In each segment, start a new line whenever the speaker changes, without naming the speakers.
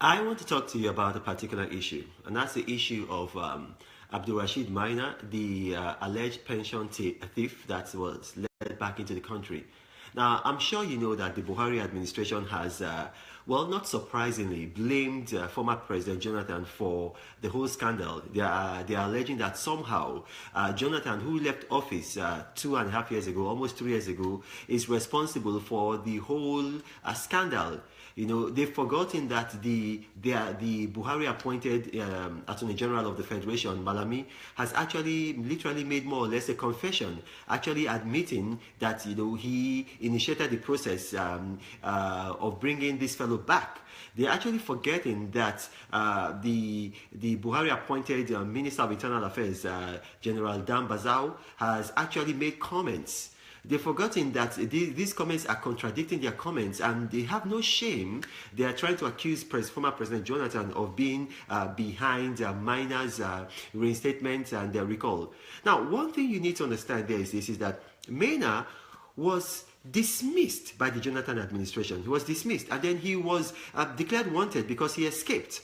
I want to talk to you about a particular issue, and that's the issue of Abdul Rashid Maina, the alleged pension thief that was led back into the country. Now, I'm sure you know that the Buhari administration has, well, not surprisingly, blamed former President Jonathan for the whole scandal. They are alleging that somehow Jonathan, who left office 2.5 years ago, almost 3 years ago, is responsible for the whole scandal. You know, they've forgotten that the Buhari appointed Attorney General of the Federation, Malami, has actually literally made more or less a confession, actually admitting that, you know, he initiated the process of bringing this fellow back. They're actually forgetting that the Buhari appointed Minister of Internal Affairs, General Dan Bazao, has actually made comments. They've forgotten that these comments are contradicting their comments, and they have no shame. They are trying to accuse former President Jonathan of being behind Miner's reinstatement and their recall. Now, one thing you need to understand there is this, is that Miner was dismissed by the Jonathan administration. He was dismissed, and then he was declared wanted because he escaped.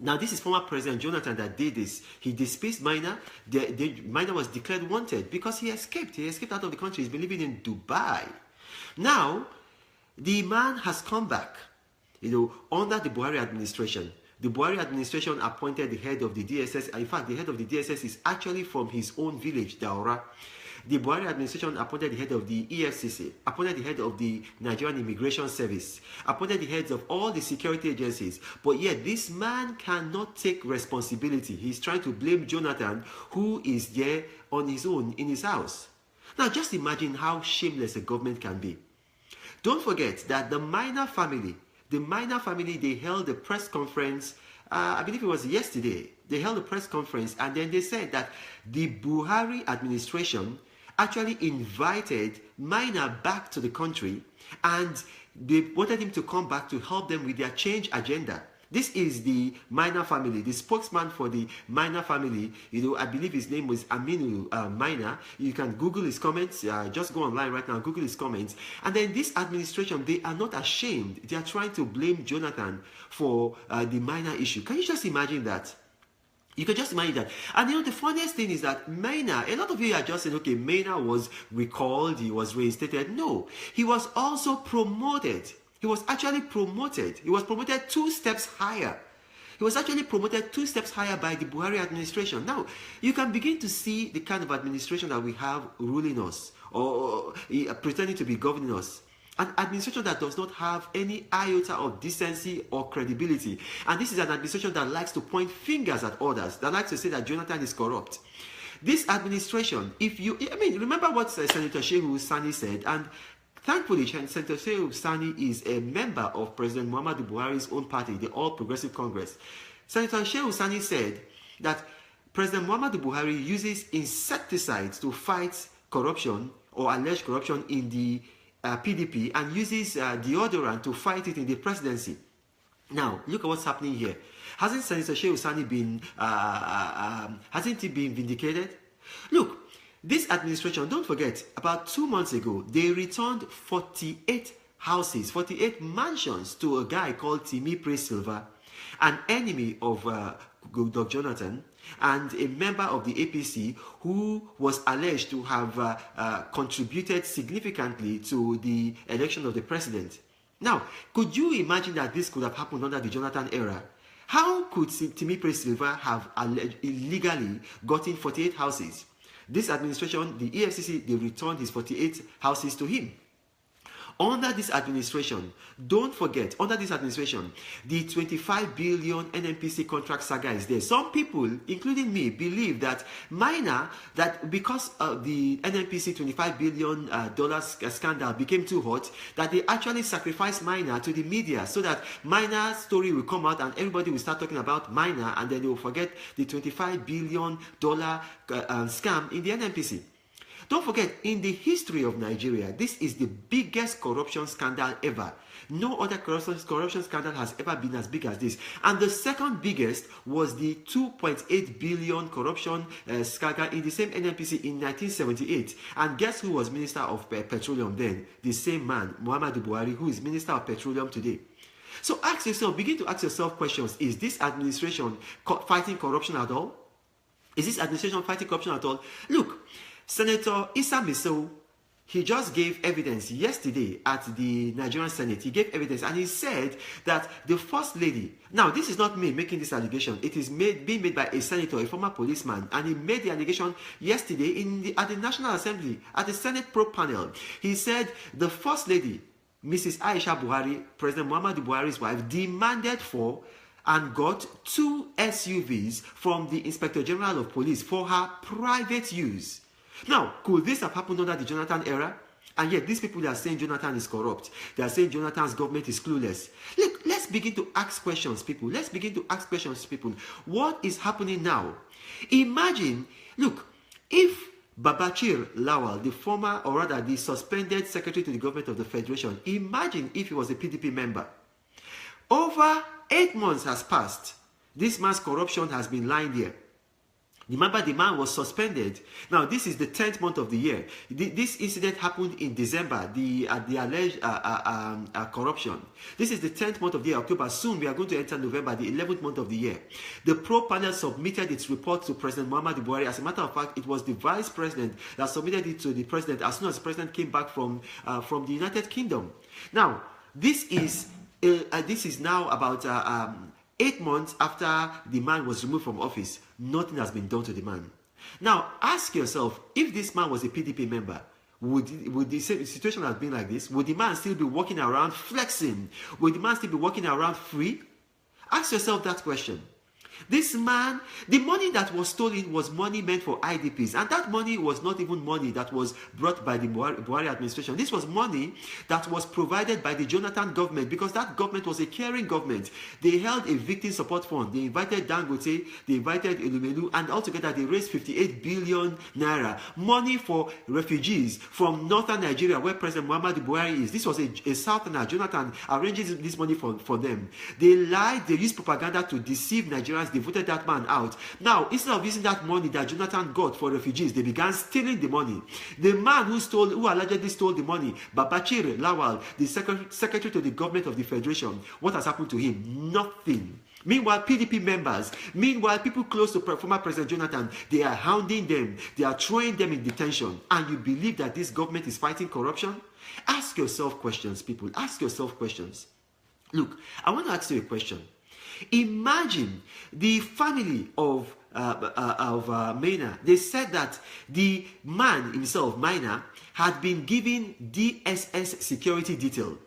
Now, this is former President Jonathan that did this. He dismissed Miner. Miner was declared wanted because he escaped. He escaped out of the country. He's been living in Dubai. Now, the man has come back, you know, under the Buhari administration. The Buhari administration appointed the head of the DSS. In fact, the head of the DSS is actually from his own village, Daura. The Buhari administration appointed the head of the EFCC, appointed the head of the Nigerian Immigration Service, appointed the heads of all the security agencies. But yet this man cannot take responsibility. He's trying to blame Jonathan, who is there on his own in his house. Now just imagine how shameless a government can be. Don't forget that the Miner family, they held a press conference, I believe it was yesterday. They held a press conference, and then they said that the Buhari administration actually invited Miner back to the country, and they wanted him to come back to help them with their change agenda. This is the Miner family, the spokesman for the Miner family. You know, I believe his name was Aminu Miner. You can Google his comments. Just go online right now, Google his comments. And then this administration, they are not ashamed. They are trying to blame Jonathan for the Miner issue. Can you just imagine that? You can just imagine that. And you know, the funniest thing is that Miner, a lot of you are just saying, okay, Miner was recalled, he was reinstated. No, he was also promoted. He was actually promoted. He was promoted 2 steps higher. He was actually promoted 2 steps higher by the Buhari administration. Now, you can begin to see the kind of administration that we have ruling us, or pretending to be governing us. An administration that does not have any iota of decency or credibility. And this is an administration that likes to point fingers at others, that likes to say that Jonathan is corrupt. This administration, remember what Senator Shehu Sani said, and thankfully, Senator Shehu Sani is a member of President Muhammadu Buhari's own party, the All Progressive Congress. Senator Shehu Sani said that President Muhammadu Buhari uses insecticides to fight corruption or alleged corruption in the PDP, and uses deodorant to fight it in the presidency. Now, look at what's happening here. Hasn't Senator Shehu Sani been, hasn't he been vindicated? Look, this administration, don't forget, about 2 months ago, they returned 48 houses, 48 mansions to a guy called Timi Praise Silva, an enemy of Goodluck Jonathan, and a member of the APC who was alleged to have contributed significantly to the election of the president. Now, could you imagine that this could have happened under the Jonathan era? How could Timi Praise Silva have illegally gotten 48 houses? This administration, the EFCC, they returned his 48 houses to him. Under this administration, don't forget, under this administration, the 25 billion NNPC contract saga is there. Some people, including me, believe that Miner, that because of the NNPC $25 billion scandal became too hot, that they actually sacrificed Miner to the media so that Miner's story will come out and everybody will start talking about Miner, and then they will forget the $25 billion scam in the NNPC. Don't forget, in the history of Nigeria, this is the biggest corruption scandal ever. No other corruption scandal has ever been as big as this. And the second biggest was the 2.8 billion corruption scandal in the same NNPC in 1978. And guess who was Minister of Petroleum then? The same man, Muhammadu Buhari, who is Minister of Petroleum today. So ask yourself, begin to ask yourself questions. Is this administration fighting corruption at all? Is this administration fighting corruption at all? Look, Senator Issa Misau, he just gave evidence yesterday at the Nigerian Senate. He gave evidence and he said that the First Lady, now this is not me making this allegation, it is being made by a senator, a former policeman, and he made the allegation yesterday at the National Assembly, at the Senate Probe panel. He said the First Lady, Mrs. Aisha Buhari, President Muhammadu Buhari's wife, demanded for and got 2 SUVs from the Inspector General of Police for her private use. Now, could this have happened under the Jonathan era? And yet, these people are saying Jonathan is corrupt. They are saying Jonathan's government is clueless. Look, let's begin to ask questions, people. Let's begin to ask questions, people. What is happening now? Imagine, look, if Babachir Lawal, the former, or rather the suspended secretary to the government of the Federation, imagine if he was a PDP member. Over 8 months has passed. This man's corruption has been lying there. Remember, the man was suspended. Now, this is the 10th month of the year. This incident happened in December, the alleged corruption. This is the 10th month of the year, October. Soon, we are going to enter November, the 11th month of the year. The probe panel submitted its report to President Muhammadu Buhari. As a matter of fact, it was the vice president that submitted it to the president as soon as the president came back from the United Kingdom. Now, this is now about 8 months after the man was removed from office. Nothing has been done to the man. Now, ask yourself, if this man was a PDP member, would the situation have been like this? Would the man still be walking around flexing? Would the man still be walking around free? Ask yourself that question. This man, the money that was stolen was money meant for IDPs. And that money was not even money that was brought by the Buhari administration. This was money that was provided by the Jonathan government, because that government was a caring government. They held a victim support fund. They invited Dangote, they invited Elumelu, and altogether they raised 58 billion naira. Money for refugees from northern Nigeria, where President Muhammadu Buhari is. This was a southerner. Jonathan arranges this money for them. They lied, they used propaganda to deceive Nigerians. They voted that man out. Now, instead of using that money that Jonathan got for refugees, they began stealing the money. The man who allegedly stole the money, Babachir Lawal, the secretary to the government of the Federation, what has happened to him? Nothing. Meanwhile, PDP members, people close to former President Jonathan, they are hounding them, they are throwing them in detention. And you believe that this government is fighting corruption? Ask yourself questions, people. Ask yourself questions. Look, I want to ask you a question. Imagine the family of Maina. They said that the man himself, Maina, had been given DSS security detail.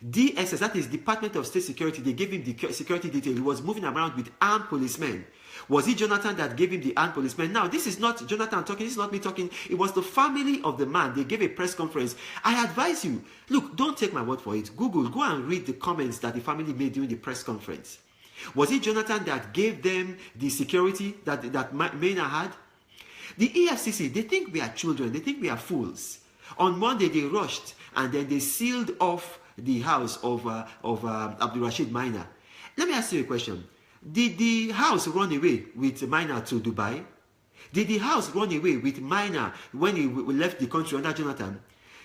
DSS, that is Department of State Security, they gave him the security detail. He was moving around with armed policemen. Was it Jonathan that gave him the armed policemen? Now, this is not Jonathan talking, this is not me talking. It was the family of the man. They gave a press conference. I advise you, look, don't take my word for it. Go and read the comments that the family made during the press conference. Was it Jonathan that gave them the security that Maina had? The EFCC, they think we are children. They think we are fools. On Monday, they rushed and then they sealed off the house of Abdul Rashid Maina. Let me ask you a question. Did the house run away with Maina to Dubai? Did the house run away with Maina when he left the country under Jonathan?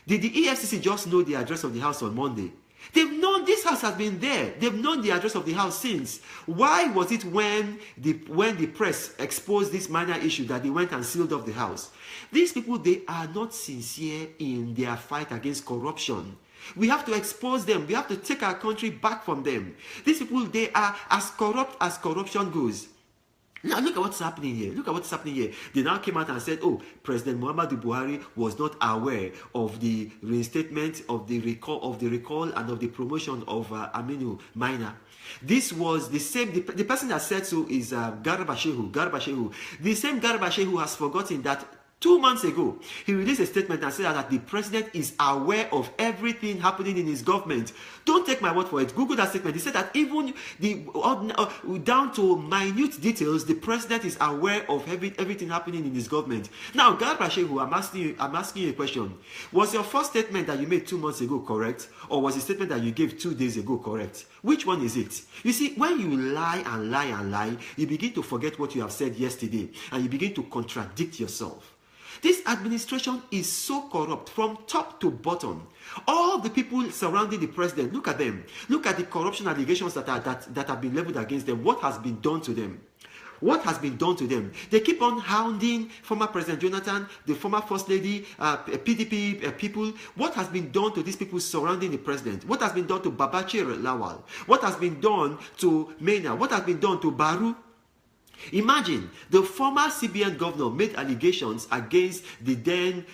Did the EFCC just know the address of the house on Monday? They've known this house has been there. They've known the address of the house since. Why was it when the press exposed this minor issue that they went and sealed off the house? These people, they are not sincere in their fight against corruption. We have to expose them. We have to take our country back from them. These people, they are as corrupt as corruption goes. Now look at what's happening here. Look at what's happening here. They now came out and said, oh, President Muhammadu Buhari was not aware of the reinstatement of the recall and of the promotion of Aminu Maina. This was the same, the person that said so is Garba Shehu. The same Garba Shehu has forgotten that 2 months ago, he released a statement and said that the president is aware of everything happening in his government. Don't take my word for it. Google that statement. He said that even down to minute details, the president is aware of everything happening in his government. Now, Garba Shehu, I'm asking you a question. Was your first statement that you made 2 months ago correct? Or was the statement that you gave 2 days ago correct? Which one is it? You see, when you lie and lie and lie, you begin to forget what you have said yesterday. And you begin to contradict yourself. This administration is so corrupt from top to bottom. All the people surrounding the president, look at them. Look at the corruption allegations that have been leveled against them. What has been done to them? What has been done to them? They keep on hounding former President Jonathan, the former First Lady, PDP people. What has been done to these people surrounding the president? What has been done to Babachir Lawal? What has been done to Mena? What has been done to Baru? Imagine the former CBN governor made allegations against the then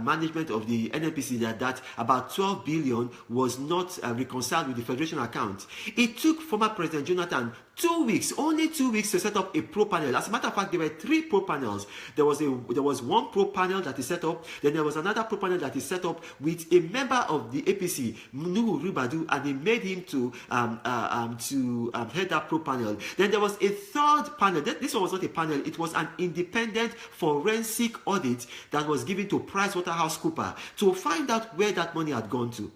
management of the NNPC that about 12 billion was not reconciled with the federation account. It took former President Jonathan 2 weeks, only 2 weeks, to set up a pro panel. As a matter of fact, there were 3 pro panels. There was one pro panel that is set up. Then there was another pro panel that is set up with a member of the APC, Nuhu Ribadu, and they made him to head that pro panel. Then there was a third panel. This one was not a panel. It was an independent forensic audit that was given to PricewaterhouseCoopers to find out where that money had gone to.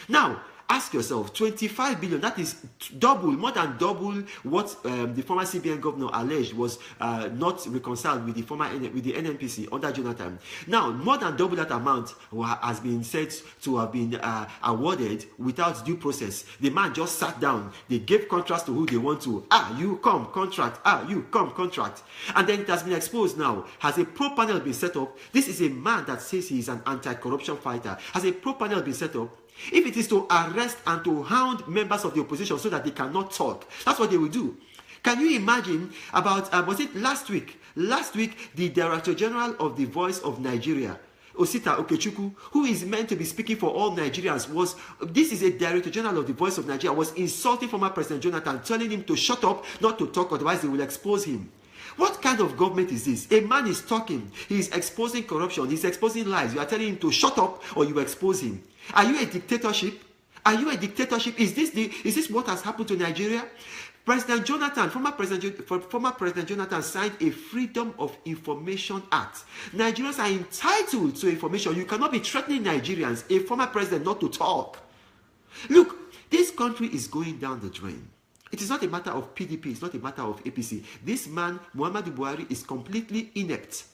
Now, ask yourself, 25 billion, that is double, more than double what the former CBN governor alleged was not reconciled with the NNPC under Jonathan. Now, more than double that amount has been said to have been awarded without due process. The man just sat down. They gave contracts to who they want to. You come, contract. You come, contract. And then it has been exposed now. Has a pro panel been set up? This is a man that says he is an anti-corruption fighter. Has a pro panel been set up? If it is to arrest and to hound members of the opposition so that they cannot talk, that's what they will do. Can you imagine about, was it last week? Last week, the Director General of the Voice of Nigeria, Osita Okechukwu, who is meant to be speaking for all Nigerians, this is a Director General of the Voice of Nigeria, was insulting former President Jonathan, telling him to shut up, not to talk, otherwise they will expose him. What kind of government is this? A man is talking, he is exposing corruption, he is exposing lies. You are telling him to shut up or you expose him. Are you a dictatorship? Are you a dictatorship? Is this what has happened to Nigeria? President Jonathan, former President Jonathan signed a Freedom of Information Act. Nigerians are entitled to information. You cannot be threatening Nigerians, a former president, not to talk. Look, this country is going down the drain. It is not a matter of PDP, it's not a matter of APC. This man, Muhammadu Buhari, is completely inept.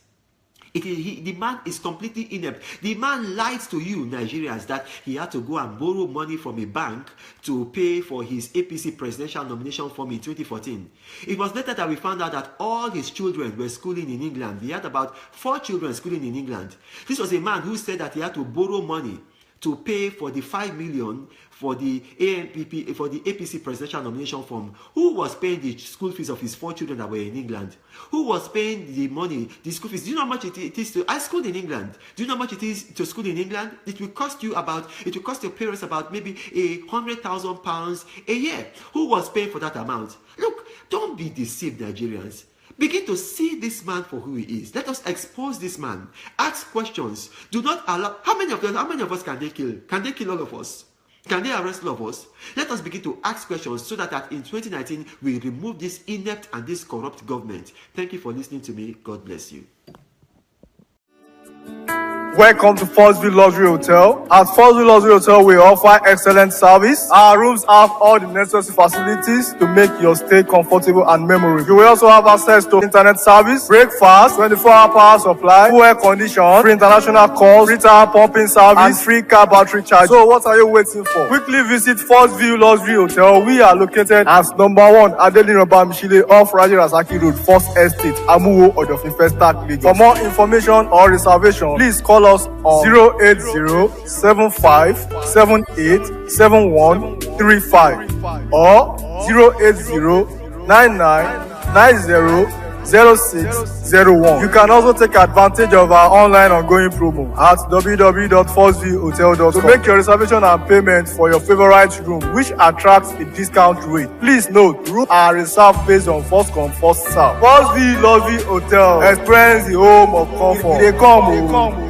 The man is completely inept. The man lied to you, Nigerians, that he had to go and borrow money from a bank to pay for his APC presidential nomination form in 2014. It was later that we found out that all his children were schooling in England. He had about 4 children schooling in England. This was a man who said that he had to borrow money to pay for the 5 million for the APC presidential nomination form. Who was paying the school fees of his 4 children that were in England? Who was paying the money, the school fees? Do you know how much it is to? I schooled in England. Do you know how much it is to school in England? It will cost your parents about maybe £100,000 a year. Who was paying for that amount? Look, don't be deceived, Nigerians. Begin to see this man for who he is. Let us expose this man. Ask questions. Do not allow. How many of us can they kill? Can they kill all of us? Can they arrest all of us? Let us begin to ask questions so that in 2019 we remove this inept and this corrupt government. Thank you for listening to me. God bless you.
Welcome to Forstview Luxury Hotel. At Forstview Luxury Hotel, we offer excellent service. Our rooms have all the necessary facilities to make your stay comfortable and memorable. You will also have access to internet service, breakfast, 24-hour power supply, full air condition, free international calls, free tire pumping service, and free car battery charge. So what are you waiting for? Quickly visit Forstview Luxury Hotel. We are located at number 1 Adelino Bamishile off Raji Rasaki Road, First Estate, Amuwo, Odofin Festac, Lagos. For more information or reservation, please call us on 08075787135 or 08099900601. You can also take advantage of our online ongoing promo at www.forceviewhotel.com to make your reservation and payment for your favorite room, which attracts a discount rate. Please note, rooms are reserved based on first come, first serve. Forstview Luxury Hotel. Experience the home of comfort. They come.